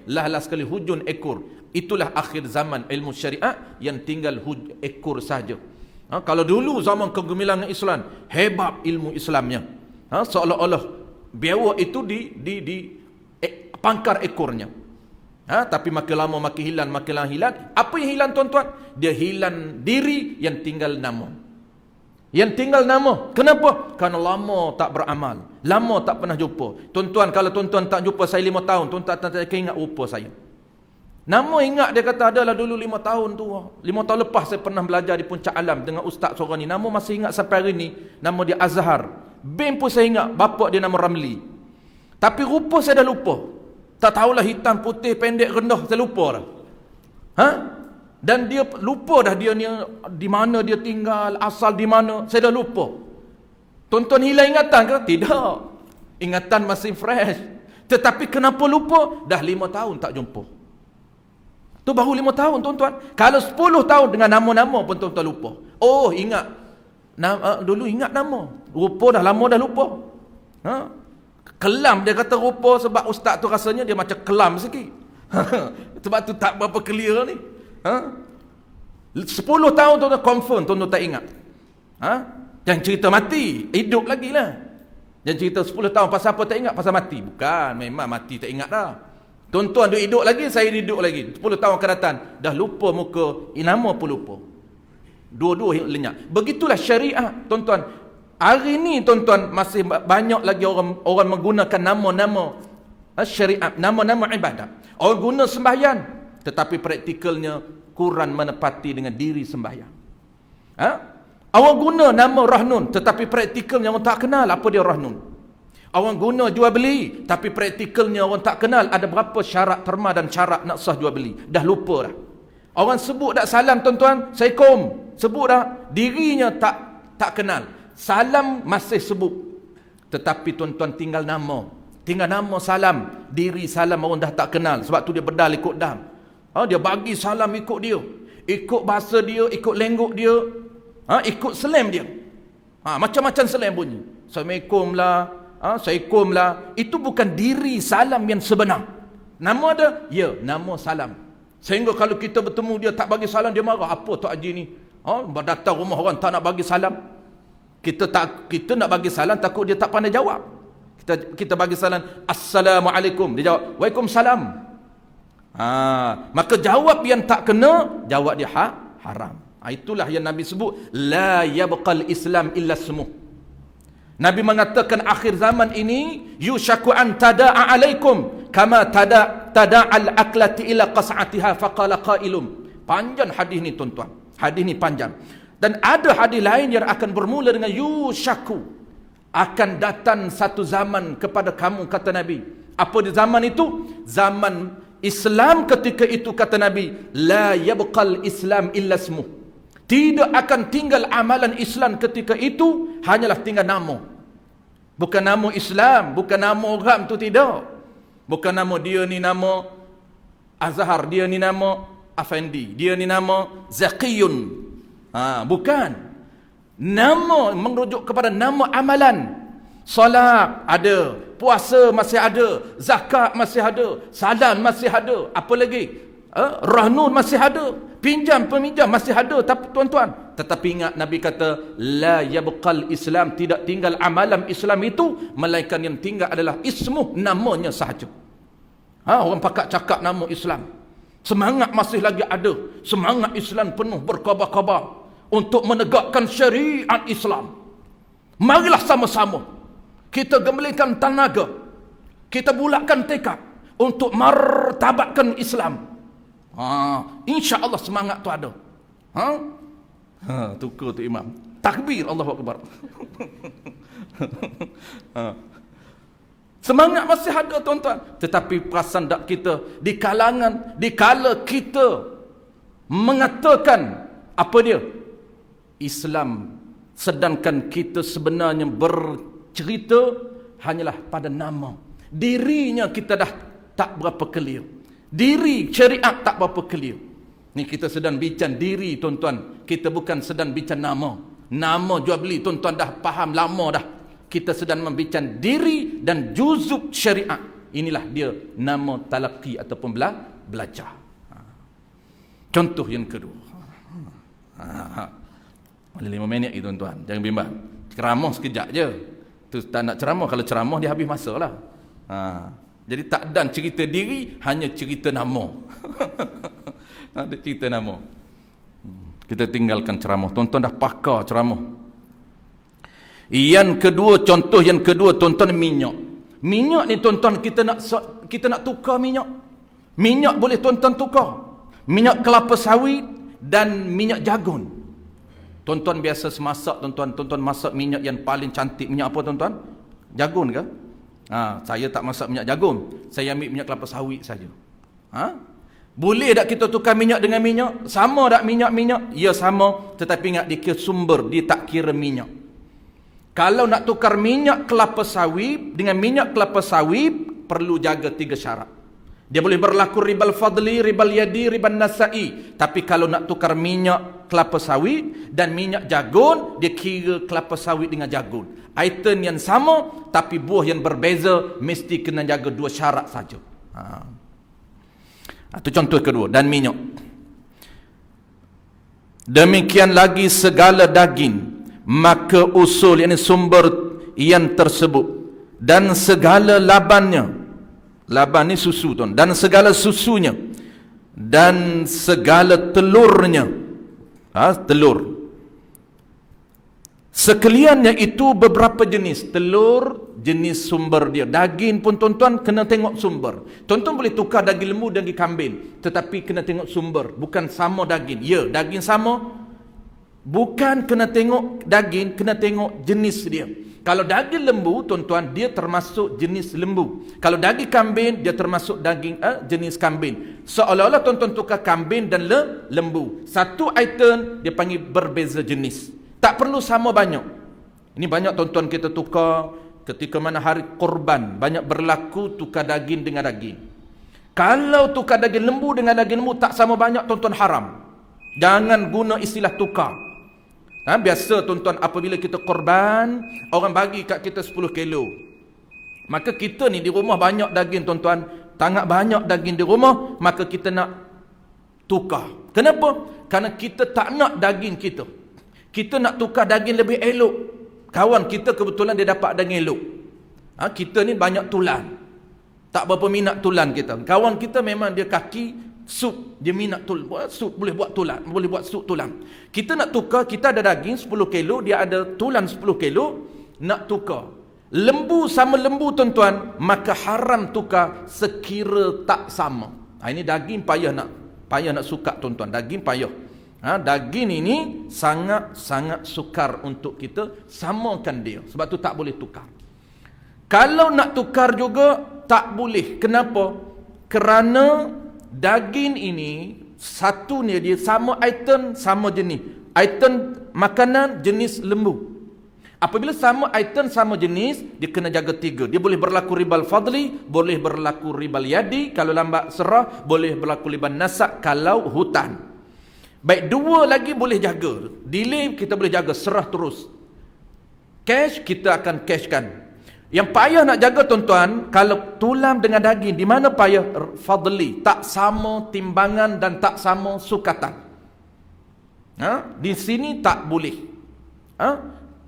lah sekali hujung ekor. Itulah akhir zaman ilmu syariat yang tinggal ekor saja. Kalau dulu zaman kegemilangan Islam, hebat ilmu Islamnya. Seolah-olah biawak itu di pangkar ekornya. Tapi makin lama makin hilang. Apa yang hilang tuan-tuan? Dia hilang diri, yang tinggal nama. Kenapa? Kerana lama tak beramal, lama tak pernah jumpa. Tuan-tuan, kalau tuan-tuan tak jumpa saya 5 tahun, tuan-tuan tak ingat rupa saya. Nama ingat, dia kata adalah dulu 5 tahun tu. 5 tahun lepas saya pernah belajar di Puncak Alam dengan ustaz seorang ni. Nama masih ingat sampai hari ni. Nama dia Azhar. Bin pun saya ingat, bapak dia nama Ramli. Tapi rupa saya dah lupa. Tak tahulah hitam, putih, pendek, rendah, saya lupa dah. Dan dia lupa dah dia ni di mana dia tinggal, asal di mana, saya dah lupa. Tuan-tuan hilang ingatan ke? Tidak. Ingatan masih fresh. Tetapi kenapa lupa? Dah 5 tahun tak jumpa. Tu baru 5 tahun tuan-tuan. Kalau 10 tahun dengan nama-nama pun tuan-tuan lupa. Oh, ingat. Dulu ingat nama. Rupa dah lama dah lupa. Kelam dia kata rupa, sebab ustaz tu rasanya dia macam kelam sikit. Sebab tu tak berapa clear ni. 10 tahun tuan-tuan confirm, tuan-tuan tak ingat. Jangan cerita mati, hidup lagi lah. Jangan cerita 10 tahun pasal apa tak ingat, pasal mati. Bukan, memang mati tak ingat dah. Tuan-tuan duk hidup lagi, saya hidup lagi. 10 tahun akan datang, dah lupa muka, nama pun lupa. Dua-dua lenyap. Begitulah syariat, tuan-tuan. Hari ni tuan-tuan masih banyak lagi orang menggunakan nama-nama syariat, nama-nama ibadat. Orang guna sembahyang, tetapi praktikalnya kurang menepati dengan diri sembahyang. Orang guna nama Rahnun, tetapi praktikalnya orang tak kenal apa dia Rahnun. Orang guna jual beli, tapi praktikalnya orang tak kenal ada berapa syarat terma dan syarat nak sah jual beli. Dah lupa dah. Orang sebut dak salam tuan-tuan, Assalamualaikum. Sebut dah, dirinya tak kenal. Salam masih sebut. Tetapi tuan-tuan tinggal nama. Tinggal nama salam. Diri salam orang dah tak kenal. Sebab tu dia bedal ikut dam. Dia bagi salam ikut dia. Ikut bahasa dia, ikut lenggok dia. Ikut slam dia. Macam-macam slam bunyi. Assalamualaikum lah. Assalamualaikum lah. Itu bukan diri salam yang sebenar. Nama ada? Ya, nama salam. Sehingga kalau kita bertemu dia tak bagi salam, dia marah. Apa Tok Haji ni? Datang rumah orang tak nak bagi salam. Kita nak bagi salam, takut dia tak pandai jawab. Kita bagi salam, Assalamualaikum. Dia jawab, Waalaikumsalam. Maka jawab yang tak kena, jawab dia haram. Itulah yang Nabi sebut, la yabqal Islam illa ismuh. Nabi mengatakan akhir zaman ini yushaku an tada'a alaikum kama tada'al aklati ila qas'atiha faqala qailum. Panjang hadis ni tuan-tuan. Hadis ni panjang. Dan ada hadis lain yang akan bermula dengan yushaku. Akan datang satu zaman kepada kamu, kata Nabi. Apa di zaman itu? Zaman Islam ketika itu, kata Nabi, la yabqal Islam illa ismuh. Tidak akan tinggal amalan Islam ketika itu, hanyalah tinggal nama. Bukan nama Islam, bukan nama orang tu, tidak. Bukan nama dia ni nama Azhar, dia ni nama Afandi, dia ni nama Zaqiyun. Bukan. Nama merujuk kepada nama amalan. Solat ada, puasa masih ada, zakat masih ada, salam masih ada, apa lagi? Rahnun masih ada, pinjam peminjam masih ada. Tapi tuan-tuan, tetapi ingat Nabi kata la yabqal Islam, tidak tinggal amalan Islam itu, melainkan yang tinggal adalah ismuh, namanya sahaja. Orang pakak cakap nama Islam, semangat masih lagi ada. Semangat Islam penuh berkabar-kabar untuk menegakkan syariat Islam. Marilah sama-sama kita gemblengkan tenaga, kita bulatkan tekad untuk martabatkan Islam. InsyaAllah semangat tu ada. Tukar tu imam. Takbir, Allahu Akbar. Semangat masih ada tuan-tuan. Tetapi perasan tak kita di kalangan, di kala kita mengatakan apa dia? Islam, sedangkan kita sebenarnya bercerita hanyalah pada nama. Dirinya kita dah tak berapa clear. Diri syariat tak berapa clear. Ni kita sedang bincang diri tuan-tuan. Kita bukan sedang bincang nama. Nama jual beli tuan-tuan dah faham lama dah. Kita sedang membincang diri dan juzub syariat. Inilah dia nama talaqi ataupun belajar. Contoh yang kedua. Ada 5 minit ni tuan-tuan. Jangan bimbang. Ceramah sekejap je. Tu tak nak ceramah. Kalau ceramah dia habis masa lah. Jadi tak dan cerita diri, hanya cerita nama. Ada cerita nama. Kita tinggalkan ceramah. Tuan-tuan dah pakar ceramah. Yang kedua, contoh yang kedua tuan-tuan, minyak. Minyak ni tuan-tuan, kita nak tukar minyak. Minyak boleh tuan-tuan tukar. Minyak kelapa sawit dan minyak jagung. Tuan-tuan biasa semasak, tuan-tuan masak minyak yang paling cantik. Minyak apa tuan-tuan? Jagung ke? Saya tak masak minyak jagung. Saya ambil minyak kelapa sawit saja. Boleh tak kita tukar minyak dengan minyak? Sama tak minyak-minyak? Ya sama. Tetapi ingat, dia kira sumber, dia tak kira minyak. Kalau nak tukar minyak kelapa sawit dengan minyak kelapa sawit, perlu jaga 3 syarat. Dia boleh berlaku ribal fadli, ribal yadi, ribal nasai. Tapi kalau nak tukar minyak kelapa sawit dan minyak jagung, dia kira kelapa sawit dengan jagung. Item yang sama, tapi buah yang berbeza, mesti kena jaga 2 syarat saja. Itu contoh kedua. Dan minyak. Demikian lagi segala daging, maka usul yakni sumber yang tersebut, dan segala labannya, laban ni susu tuan, dan segala susunya, dan segala telurnya, telur. Sekaliannya itu beberapa jenis. Telur jenis sumber dia. Daging pun tuan-tuan kena tengok sumber. Tuan-tuan boleh tukar daging lembu dan daging kambing, tetapi kena tengok sumber. Bukan sama daging. Ya, daging sama. Bukan kena tengok daging, kena tengok jenis dia. Kalau daging lembu tuan-tuan, dia termasuk jenis lembu. Kalau daging kambing, dia termasuk daging jenis kambing. Seolah-olah tuan-tuan tukar kambing dan lembu. Satu item dia panggil berbeza jenis. Tak perlu sama banyak. Ini banyak tuan-tuan kita tukar ketika mana hari korban. Banyak berlaku tukar daging dengan daging. Kalau tukar daging lembu dengan daging lembu tak sama banyak, tuan-tuan haram. Jangan guna istilah tukar. Biasa tuan-tuan apabila kita korban, orang bagi kat kita 10 kilo. Maka kita ni di rumah banyak daging tuan-tuan. Sangat banyak daging di rumah, maka kita nak tukar. Kenapa? Kerana kita tak nak daging kita. Kita nak tukar daging lebih elok. Kawan kita kebetulan dia dapat daging elok. Kita ni banyak tulang. Tak berapa minat tulang kita. Kawan kita memang dia kaki sup. Dia minat tulang. Buat sup, boleh buat tulang. Boleh buat sup tulang. Kita nak tukar, kita ada daging 10 kilo. Dia ada tulang 10 kilo. Nak tukar. Lembu sama lembu tuan-tuan. Maka haram tukar sekira tak sama. Ini daging payah nak suka tuan-tuan. Daging payah. Daging ini sangat-sangat sukar untuk kita samakan dia. Sebab tu tak boleh tukar. Kalau nak tukar juga tak boleh. Kenapa? Kerana daging ini satunya dia sama item, sama jenis. Item makanan jenis lembu. Apabila sama item, sama jenis, dia kena jaga 3. Dia boleh berlaku ribal fadli, boleh berlaku ribal yadi kalau lambat serah, boleh berlaku ribal nasak kalau hutan. Baik, 2 lagi boleh jaga. Delay kita boleh jaga, serah terus. Cash kita akan cashkan. Yang payah nak jaga tuan-tuan, kalau tulang dengan daging, di mana payah? Fadli, tak sama timbangan dan tak sama sukatan. Di sini tak boleh.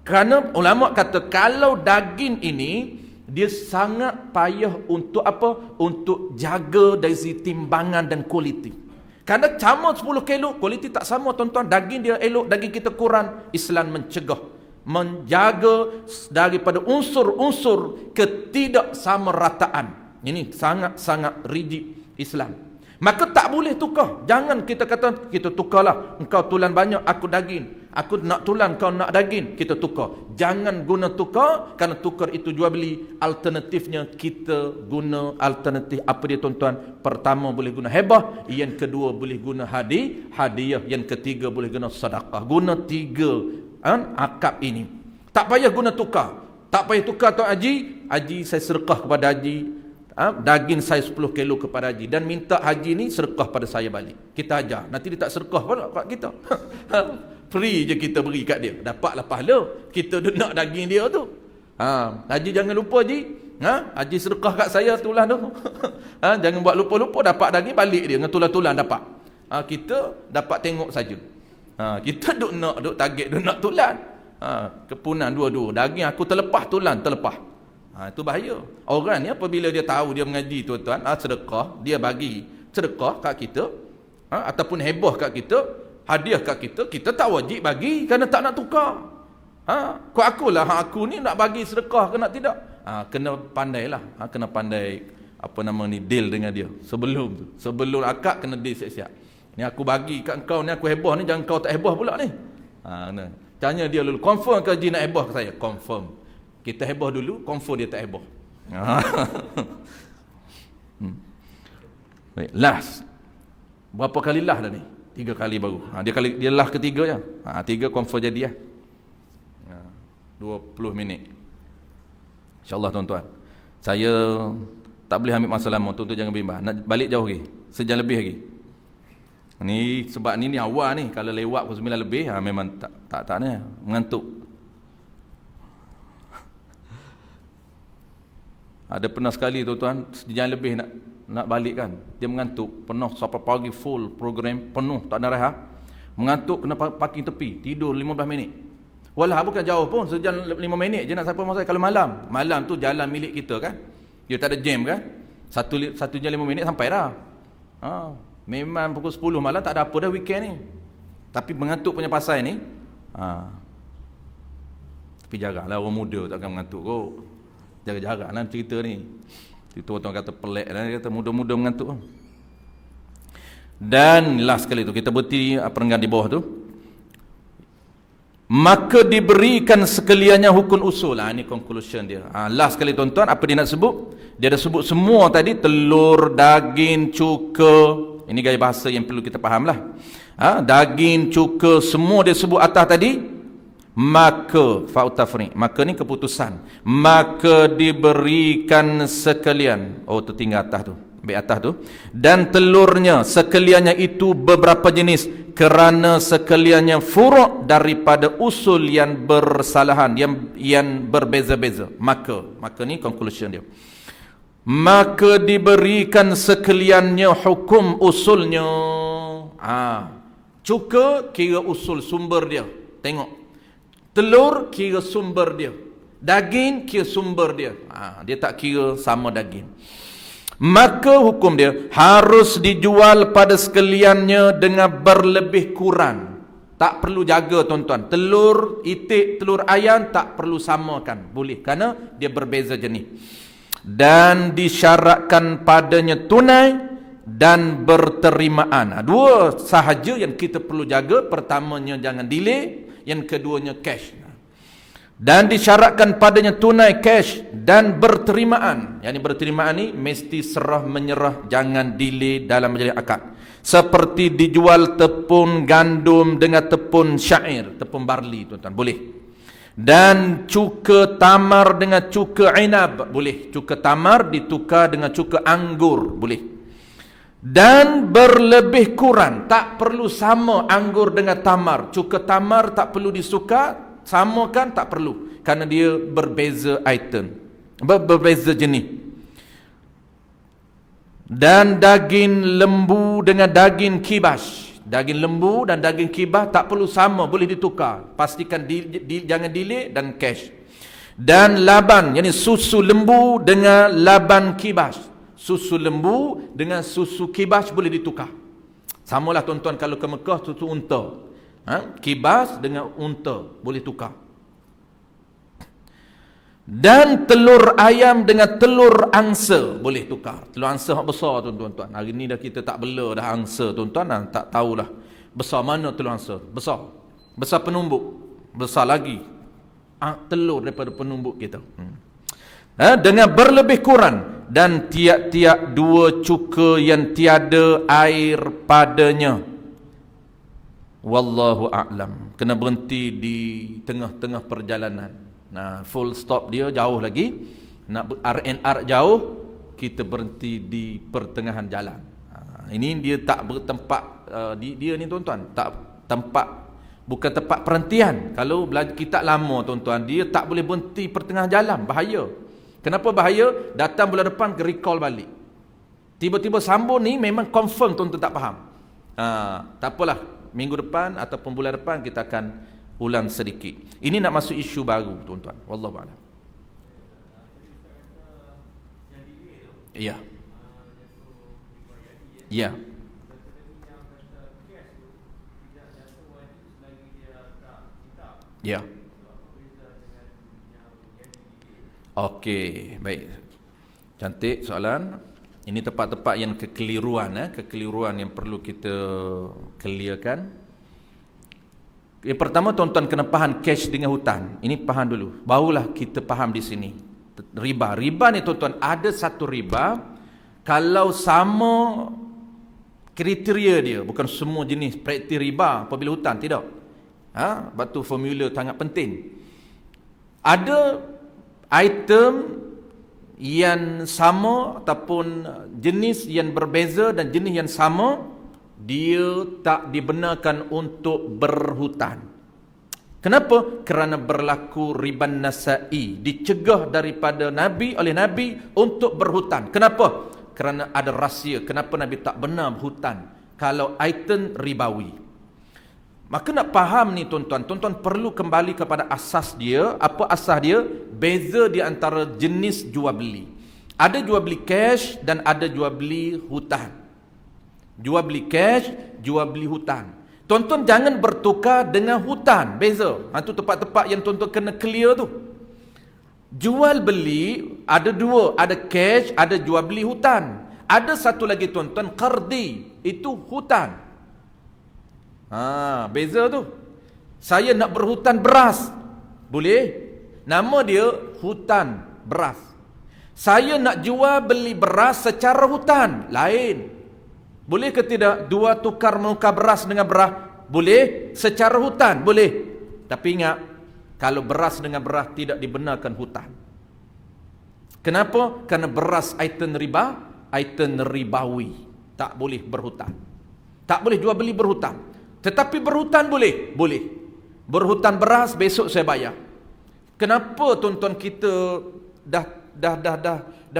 Kerana ulama kata kalau daging ini dia sangat payah untuk apa? Untuk jaga dari segi timbangan dan kualiti. Kerana sama 10 kilo, kualiti tak sama tuan-tuan. Daging dia elok, daging kita kurang. Islam mencegah, menjaga daripada unsur-unsur ketidaksamarataan. Ini sangat-sangat rigid Islam. Maka tak boleh tukar. Jangan kita kata, kita tukarlah. Engkau tulang banyak, aku daging. Aku nak tulang, kau nak daging. Kita tukar. Jangan guna tukar, kerana tukar itu jual beli. Alternatifnya kita guna alternatif apa dia tuan-tuan? Pertama boleh guna hebah, yang kedua boleh guna hadiah, yang ketiga boleh guna sedekah. Guna 3 akad ini. Tak payah guna tukar. Tak payah tukar Tuan Haji. Haji saya sedekah kepada Haji. Daging saya 10 kilo kepada Haji. Dan minta Haji ni sedekah pada saya balik. Kita ajar. Nanti dia tak sedekah pada kita. Free je kita beri kat dia. Dapatlah pahala. Kita nak daging dia tu. Haji jangan lupa Haji. Haji sedekah kat saya tulang tu. Jangan buat lupa-lupa. Dapat daging balik dia. Dengan tulang-tulang dapat. Kita dapat tengok saja. Kita duk target duk nak tulang. Kepunan dua-dua. Daging aku terlepas, tulang terlepas. Itu bahaya. Orang ni apabila dia tahu dia mengaji tuan-tuan, sedekah, dia bagi sedekah kat kita, ataupun hebah kat kita, hadiah kat kita, kita tak wajib bagi kerana tak nak tukar. Kau akulah, aku ni nak bagi sedekah ke nak tidak? Kena pandailah, kena pandai apa nama ni, deal dengan dia. Sebelum akad kena deal siap-siap. Ni aku bagi kat kau ni, aku hebah ni, jangan kau tak hebah pula ni. Tanya dia dulu, confirm ke Haji nak hebah ke saya? Confirm. Kita hebah dulu, confirm dia tak hebah. Baik, last. Berapa kali lah dah ni? 3 kali baru. Dia lah ketiga je. 3 confirm jadi lah. 20 minit. InsyaAllah tuan-tuan. Saya tak boleh ambil masa lama. Tuan-tuan jangan bimbang. Nak balik jauh lagi. Sejam lebih lagi. Ni sebab ni awal ni. Kalau lewat pukul 9 lebih, memang tak ni. Mengantuk. Ada pernah sekali tuan-tuan, sejam lebih nak balik kan. Dia mengantuk, penuh sampai pagi, full program, penuh, tak ada rehat. Mengantuk kena parking tepi, tidur 15 minit. Walah bukan jauh pun, sejam 5 minit je nak sampai rumah saya. Kalau malam tu jalan milik kita kan, dia tak ada jam kan, 1 jam 5 minit sampai dah. Memang pukul 10 malam tak ada apa dah weekend ni. Tapi mengantuk punya pasal ni, tapi jaranglah orang muda takkan mengantuk kot. Jaga-jaga lah cerita ni. Itu orang kata pelik lah, dia kata muda-muda mengantuk. Dan last sekali tu, kita berhenti perenggan di bawah tu. Maka diberikan sekaliannya hukum usul. Ini conclusion dia. Last sekali tuan-tuan, apa dia nak sebut? Dia dah sebut semua tadi, telur, daging, cuka. Ini gaya bahasa yang perlu kita faham lah. Daging, cuka, semua dia sebut atas tadi. Maka fa'utafri, maka ni keputusan, maka diberikan sekalian. Tu tinggal atas tu, ambil atas tu. Dan telurnya sekaliannya itu beberapa jenis, kerana sekaliannya furu' daripada usul yang bersalahan, yang berbeza-beza. Maka ni conclusion dia. Maka diberikan sekaliannya hukum usulnya. Cuka kira usul sumber dia, tengok. Telur kira sumber dia, daging kira sumber dia. Dia tak kira sama daging. Maka hukum dia harus dijual pada sekaliannya dengan berlebih kurang. Tak perlu jaga tuan-tuan. Telur itik, telur ayam tak perlu samakan, boleh, kerana dia berbeza jenis. Dan disyaratkan padanya tunai dan berterimaan. Dua sahaja yang kita perlu jaga. Pertamanya jangan delay, yang keduanya cash. Dan disyaratkan padanya tunai, cash dan berterimaan. Yang ini berterimaan ni mesti serah menyerah, jangan delay dalam majlis akad. Seperti dijual tepung gandum dengan tepung syair, tepung barley tuan-tuan, boleh. Dan cuka tamar dengan cuka inab, boleh. Cuka tamar ditukar dengan cuka anggur, boleh. Dan berlebih kurang, tak perlu sama anggur dengan tamar. Cuka tamar tak perlu disukar, samakan tak perlu, kerana dia berbeza item, berbeza jenis. Dan daging lembu dengan daging kibas, daging lembu dan daging kibas tak perlu sama, boleh ditukar. Pastikan jangan delay dan cash. Dan laban, yakni susu lembu dengan laban kibas. Susu lembu dengan susu kibas boleh ditukar. Samalah tuan-tuan kalau ke Mekah susu unta. Kibas dengan unta boleh tukar. Dan telur ayam dengan telur angsa boleh tukar. Telur angsa yang besar tuan-tuan. Hari ni dah kita tak bela dah angsa tuan-tuan, tak tahulah besar mana telur angsa. Besar penumbuk. Besar lagi telur daripada penumbuk kita. Dengan berlebih kurang. Dan tiap-tiap dua cuka yang tiada air padanya. Wallahu a'lam. Kena berhenti di tengah-tengah perjalanan. Full stop dia jauh lagi. Nak RNR jauh, kita berhenti di pertengahan jalan. Ini dia tak bertempat, dia ni tuan-tuan, tak tempat, bukan tempat perhentian. Kalau belajar kitab lama tuan-tuan, dia tak boleh berhenti pertengah jalan, bahaya. Kenapa bahaya? Datang bulan depan ke recall balik. Tiba-tiba sambung ni memang confirm tuan-tuan tak faham. Tak apalah, minggu depan ataupun bulan depan kita akan ulang sedikit. Ini nak masuk isu baru tuan-tuan. Wallahu a'lam. Ya. Ya. Ya. Okey, baik. Cantik soalan. Ini tempat-tempat yang kekeliruan yang perlu kita clearkan. Yang pertama tuan-tuan kena faham cash dengan hutang. Ini faham dulu. Barulah kita faham di sini. Riba. Riba ni tuan-tuan, ada satu riba kalau sama kriteria dia, bukan semua jenis praktik riba apabila hutang, tidak. Batu formula sangat penting. Ada item yang sama ataupun jenis yang berbeza dan jenis yang sama, dia tak dibenarkan untuk berhutang. Kenapa? Kerana berlaku riban nasai, dicegah daripada Nabi, oleh Nabi untuk berhutang. Kenapa? Kerana ada rahsia. Kenapa Nabi tak benar berhutang kalau item ribawi. Maka nak faham ni tuan-tuan, tuan-tuan perlu kembali kepada asas dia. Apa asas dia? Beza di antara jenis jual beli. Ada jual beli cash dan ada jual beli hutang. Jual beli cash, jual beli hutang. Tuan-tuan jangan bertukar dengan hutang. Beza. Itu tempat-tempat yang tuan-tuan kena clear tu. Jual beli ada dua, ada cash, ada jual beli hutang. Ada satu lagi tuan-tuan, qardi, itu hutang. Beza tu. Saya nak berhutang beras, boleh? Nama dia hutang beras. Saya nak jual beli beras secara hutang, lain. Boleh ke tidak dua tukar menukar beras dengan beras? Boleh. Secara hutang, boleh. Tapi ingat, kalau beras dengan beras tidak dibenarkan hutang. Kenapa? Kerana beras item riba, item ribawi. Tak boleh berhutang. Tak boleh jual beli berhutang. Tetapi berhutang boleh? Boleh. Berhutang beras, besok saya bayar. Kenapa tuan-tuan kita dah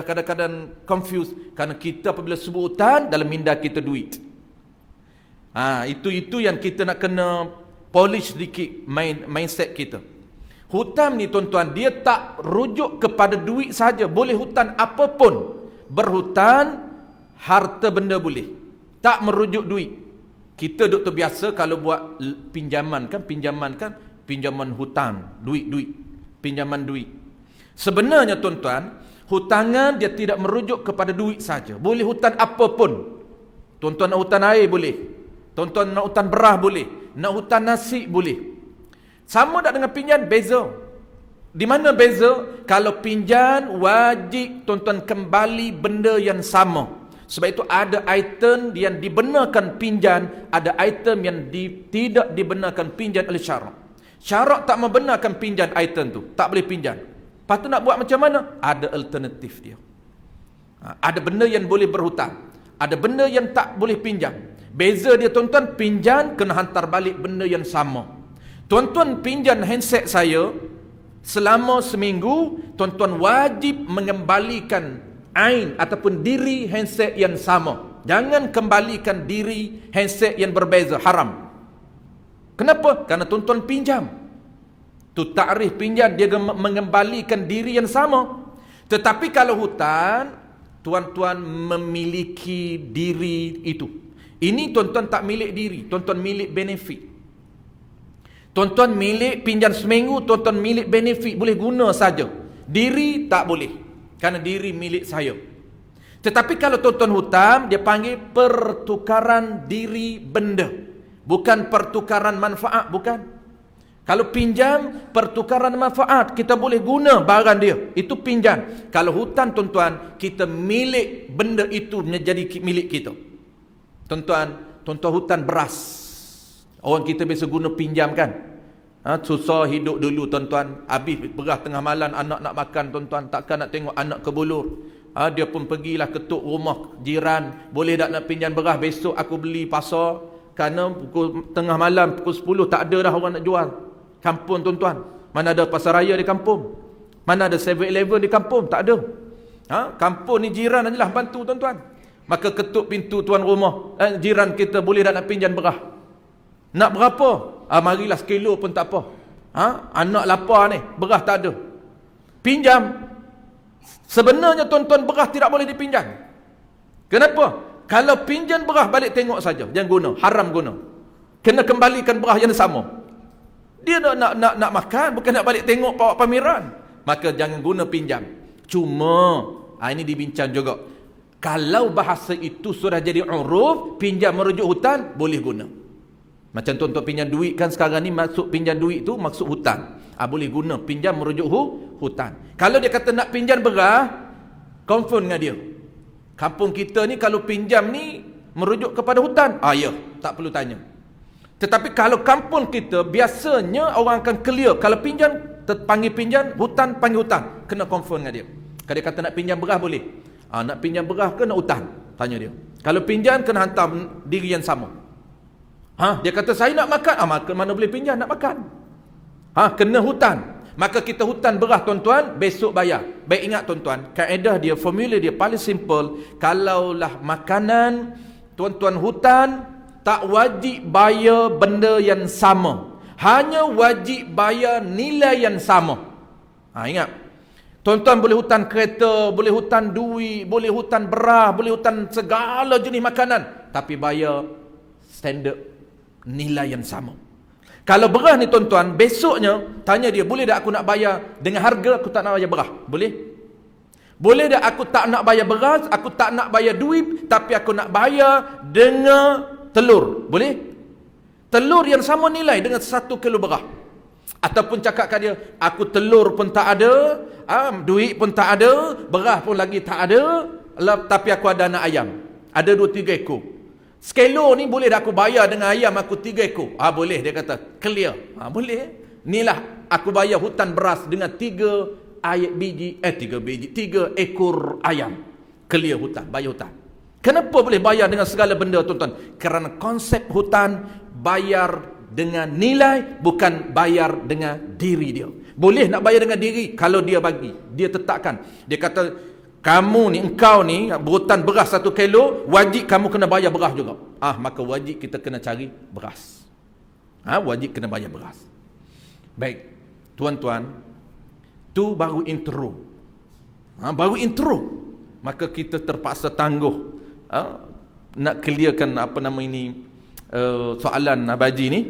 kadang-kadang confused? Kerana kita apabila sebut hutang, dalam minda kita duit. Itu yang kita nak kena polish sedikit mindset kita. Hutang ni tuan-tuan, dia tak rujuk kepada duit saja. Boleh hutang apapun. Berhutang, harta benda boleh. Tak merujuk duit. Kita duk terbiasa kalau buat pinjaman kan, pinjaman hutang, duit, pinjaman duit. Sebenarnya tuan-tuan, hutangan dia tidak merujuk kepada duit saja. Boleh hutang apapun. Tuan-tuan nak hutang air boleh. Tuan-tuan nak hutang beras boleh. Nak hutang nasi boleh. Sama tak dengan pinjam? Beza. Di mana beza? Kalau pinjam wajib tuan-tuan kembali benda yang sama. Sebab itu ada item yang dibenarkan pinjam, ada item yang tidak dibenarkan pinjam oleh syarak. Syarak tak membenarkan pinjam item tu, tak boleh pinjam. Lepas tu nak buat macam mana? Ada alternatif dia. Ada benda yang boleh berhutang, ada benda yang tak boleh pinjam. Beza dia tuan-tuan, pinjam kena hantar balik benda yang sama. Tuan-tuan pinjam handset saya, selama seminggu, tuan-tuan wajib mengembalikan ain ataupun diri handset yang sama. Jangan kembalikan diri handset yang berbeza, haram. Kenapa? Kerana tuan-tuan pinjam. Tu takrif pinjam, dia mengembalikan diri yang sama. Tetapi kalau hutang, tuan-tuan memiliki diri itu. Ini tuan-tuan tak milik diri, tuan-tuan milik benefit. Tuan-tuan milik pinjam seminggu, tuan-tuan milik benefit, boleh guna saja. Diri tak boleh. Kerana diri milik saya. Tetapi kalau tuan-tuan hutang, dia panggil pertukaran diri benda. Bukan pertukaran manfaat, bukan. Kalau pinjam, pertukaran manfaat, kita boleh guna barang dia. Itu pinjam. Kalau hutang tuan-tuan, kita milik benda itu menjadi milik kita. Tuan-tuan hutang beras. Orang kita biasa guna pinjam kan. Susah hidup dulu tuan-tuan. Habis beras tengah malam, anak nak makan tuan-tuan. Takkan nak tengok anak kebulur. Dia pun pergilah ketuk rumah jiran. Boleh tak nak pinjam beras? Besok aku beli pasar. Kerana pukul tengah malam, pukul 10 tak ada dah orang nak jual. Kampung tuan-tuan. Mana ada pasar raya di kampung? Mana ada 7-Eleven di kampung? Tak ada. Kampung ni jiran adalah bantu tuan-tuan. Maka ketuk pintu tuan rumah. Jiran kita, boleh tak nak pinjam beras? Nak berapa? Marilah sekilo pun tak apa. Anak lapar ni, beras tak ada. Pinjam. Sebenarnya tuan-tuan, beras tidak boleh dipinjam. Kenapa? Kalau pinjam beras, balik tengok saja, jangan guna, haram guna. Kena kembalikan beras yang sama. Dia nak makan, bukan nak balik tengok bawa pameran. Maka jangan guna pinjam. Cuma ini dibincang juga. Kalau bahasa itu sudah jadi uruf, pinjam merujuk hutang, boleh guna. Macam tuan-tuan pinjam duit kan sekarang ni, maksud pinjam duit tu maksud hutang. Boleh guna pinjam merujuk hutang. Kalau dia kata nak pinjam beras, confirm dengan dia. Kampung kita ni kalau pinjam ni merujuk kepada hutang, ya, tak perlu tanya. Tetapi kalau kampung kita biasanya orang akan clear. Kalau pinjam, panggil pinjam, hutang panggil hutang. Kena confirm dengan dia. Kalau dia kata nak pinjam beras boleh. Nak pinjam beras ke nak hutang? Tanya dia. Kalau pinjam kena hantar diri yang sama. Dia kata saya nak makan. Makan mana boleh pinjam nak makan. Kena hutang. Maka kita hutang beras tuan-tuan, besok bayar. Baik ingat tuan-tuan, kaedah dia, formula dia paling simple. Kalaulah makanan tuan-tuan hutang, tak wajib bayar benda yang sama. Hanya wajib bayar nilai yang sama. Ingat. Tuan-tuan boleh hutang kereta, boleh hutang duit, boleh hutang beras, boleh hutang segala jenis makanan. Tapi bayar standard nilai yang sama. Kalau beras ni tuan-tuan, besoknya tanya dia, boleh tak aku nak bayar dengan harga aku tak nak bayar beras? Boleh? Boleh tak aku tak nak bayar beras, aku tak nak bayar duit, tapi aku nak bayar dengan telur? Boleh? Telur yang sama nilai dengan 1 kilo beras. Ataupun cakap kat dia, aku telur pun tak ada, duit pun tak ada, beras pun lagi tak ada, tapi aku ada anak ayam. Ada 2-3 ekor. Sekilo ni boleh dah aku bayar dengan ayam aku 3 ekor. Boleh, dia kata. Clear. Boleh. Inilah aku bayar hutan beras dengan 3 ekor ayam. Clear hutan, bayar hutan. Kenapa boleh bayar dengan segala benda tuan-tuan? Kerana konsep hutan bayar dengan nilai, bukan bayar dengan diri dia. Boleh nak bayar dengan diri kalau dia bagi, dia tetapkan. Dia kata, kamu ni, engkau ni berhutang beras 1 kilo, wajib kamu kena bayar beras juga. Maka wajib kita kena cari beras. Wajib kena bayar beras. Baik, tuan-tuan, tu baru intro. Baru intro. Maka kita terpaksa tangguh nak clearkan soalan Abaji ni.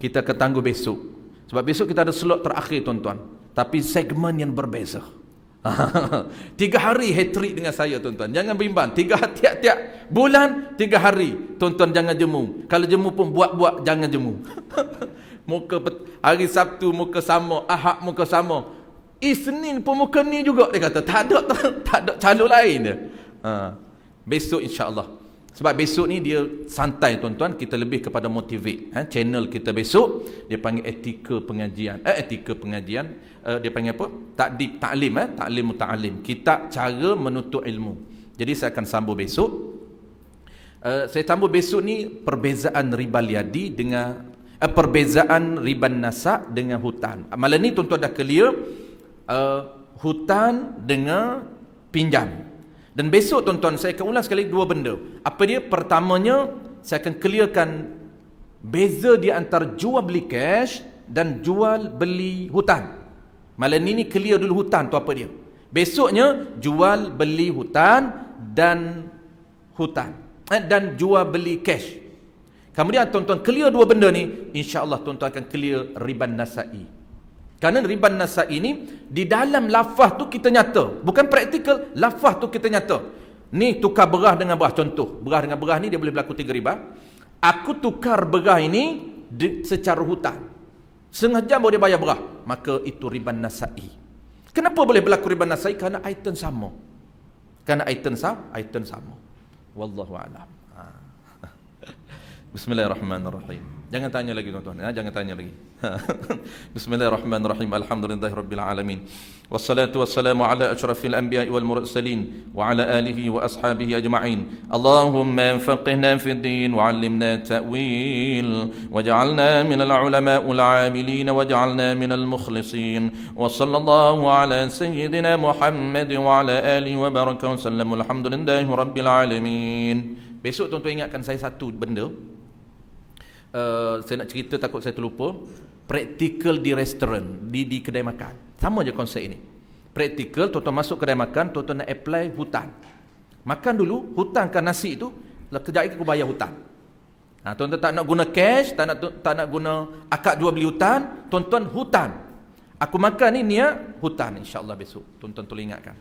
Kita akan tangguh besok. Sebab besok kita ada slot terakhir tuan-tuan. Tapi segmen yang berbeza. 3 hari hat-trick dengan saya tuan-tuan. Jangan bimbang. Tiap-tiap bulan 3 hari. Tuan-tuan jangan jemu. Kalau jemu pun buat-buat, jangan jemu. Hari Sabtu muka sama, Ahad muka sama, Isnin pun muka ni juga. Dia kata tak ada calon lain dia. Besok insya-Allah. Sebab besok ni dia santai tuan-tuan, kita lebih kepada motivate. Channel kita besok dia panggil etika pengajian. Dia panggil apa? Ta'lim muta'alim. Kitab cara menuntut ilmu. Jadi saya akan sambung besok. Saya sambung besok ni perbezaan riba liadi dengan perbezaan riba nasak dengan hutan. Malam ni tuan-tuan dah clear hutan dengan pinjam. Dan besok tuan-tuan saya akan ulang sekali 2 benda. Apa dia? Pertamanya saya akan clearkan beza di antara jual beli cash dan jual beli hutan. Malam ni clear dulu hutan tu apa dia. Besoknya jual beli hutan dan dan jual beli cash. Kemudian tuan-tuan clear 2 benda ni, insya-Allah tuan-tuan akan clear riba nasai. Kerana riba nasai ini di dalam lafaz tu kita nyata, bukan praktikal, lafaz tu kita nyata. Ni tukar beras dengan beras, contoh. Beras dengan beras ni dia boleh berlaku 3 riba. Aku tukar beras ini secara hutang. Setengah jam boleh bayar beras, maka itu riba nasai. Kenapa boleh berlaku riba nasai? Kerana item sama. Item sama. Wallahu a'lam. Bismillahirrahmanirrahim. Jangan tanya lagi tuan-tuan, jangan tanya lagi. Bismillahirrahmanirrahim. Alhamdulillahirabbil alamin. Wassalatu wassalamu ala asyrafil anbiya'i wal mursalin wa ala alihi wa ashabihi ajma'in. Allahumma faqihna fid din wa 'allimna ta'wil waj'alna minal ulama'il 'amilin waj'alna minal mukhlisin. Wa sallallahu ala sayyidina Muhammad wa ala alihi wa baraka wa sallam. Alhamdulillahirabbil alamin. Besok tuan-tuan ingatkan saya satu benda. Saya nak cerita, takut saya terlupa. Praktikal di restoran, di kedai makan. Sama je konsep ini. Praktikal, tuan-tuan masuk kedai makan, tuan-tuan nak apply hutang. Makan dulu, hutangkan nasi itu, kejap lagi aku bayar hutang. Tuan-tuan tak nak guna cash, tak nak guna akad jual beli hutang, tuan-tuan hutang. Aku makan ni niat hutang, insya-Allah besok. Tuan-tuan tolong ingatkan.